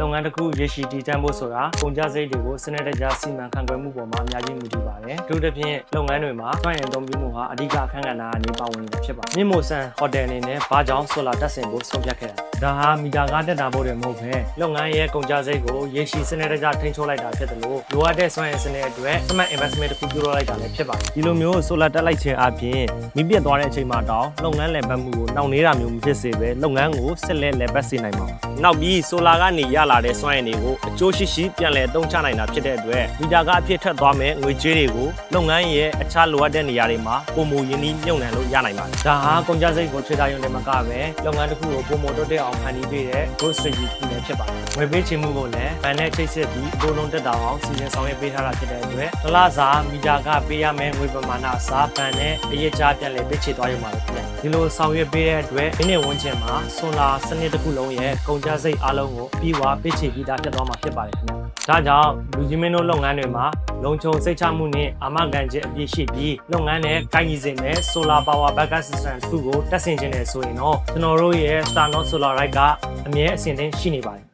လုပ်ငန်းတစ်ခုရရှိတည်တံ့ဖို့ဆိုတာကုန်ကျစရိတ်တွေကိုစနစ်တကျစီမံခန့်ခွဲမှုပေါ်မှာအများကြီးမူတည်ပါတယ်။ထို့တစ်ဖြင့်လုပ်ငန်းတွေမှာစွမ်းအင်အသုံးပြုမှုဟာအဓိကအခန်းကဏ္ဍအနေပါဝင်နေတာဖြစ်ပါတယ်။မြင့်မိုဆန်ဟိုတယ်အနေနဲ့ဘာကြောင့်ဆိုလာတက်ဆင်ဖို့ဆုံးဖြတ်ခဲ့တာ။ဒါဟာမီတာကားတက်တာဖို့တွေမဟုတ်ဘဲလုပ်ငန်းရဲ့ကုန်ကျစရိတ်ကိုရရှိစနစ်တကျထိန်းချုပ်လိုက်တာဖြစ်တယ်လို့လိုအပ်တဲ့စွမ်းအင်စနစ်အတွက် smart investment တစ်ခုပြုလုပ်လိုက်တာလည်းဖြစ်ပါတယ်။ဒီလိုမျိုးဆိုလာတက်လိုက်ခြင်းအပြင်မိပြတ်သွားတဲ့အချိန်မှာတောင်လုပ်ငန်းလည်ပတ်မှုကိုနှောင့်နှေးတာမျိုးမဖြစ်စေဘဲလုပ်ငန်းကိုဆက်လက်လည်ပတ်စေနိုင်ပါဘူး။နောက်ပြီးဆိုလာကနေရလာတဲ့စွမ်းအင်တွေကိုအကျိုးရှိရှိပြန်လည်အသုံးချနိုင်တာဖြစ်တဲ့အတွက်မီတာကားအဖြစ်ထွက်သွားမဲ့ငွေကြေးတွေကိုလုပ်ငန်းရဲ့အခြားလိုအပ်တဲ့နေရာတွေမှာပုံမူရင်းနှီးမြှုပ်နှံလို့ရနိုင်ပါတယ်။ဒါဟာကုန်ကျစရိတ်ကိုခြေထားရုံနဲ့မကပဲလုပ်ငန်းတစ်ခုကိုပုံမတိုးတက်အောင်ဖန်တီးပေးတဲ့ growth strategy တစ်ခုလည်းဖြစ်ပါတယ်။ငွေပေးချေမှုကိုလည်းဘဏ်နဲ့ချိတ်ဆက်ပြီးအကုန်လုံးတက်တာအောင်စီစဉ်ဆောင်ရွက်ပေးထားတာဖြစ်တဲ့အတွက်တစ်လစာမီတာကားပေးရမယ့်ငွေပမာဏအစားဘဏ်နဲ့အရေးချပြန်လည်ပေးချေသွားရုံပါပဲခင်ဗျ။ဒီလိုဆောင်ရွက်ပေးတဲ့အတွက်မိနစ်ဝန်းကျင်မှာဆွန်လာစနစ်တစ်ခုလုံးရဲ့ကုန်ကျစရိတ်အလုံးကိုပြီးွားပေးချေပြီးသားဖြစ်သွားမှာဖြစ်ပါတယ်ခင်ဗျ။ဒါကြောင့်လူကြီးမင်းတို့လုပ်ငန်းတွေမှာလုံခြုံစိတ်ချမှုနဲ့အာမခံချက်အပြည့်ရှိပြီးလုပ်ငန်းနဲ့ကိုင်ကြီးစင်မဲ့ Solar Power Backup System 2ကိုတက်ဆင်ခြင်းနဲ့ဆိုရင်တော့ကျွန်တော်တို့ရဲ့ Starnot Solar Ride ကအမြဲအဆင်သင့်ရှိနေပါတယ်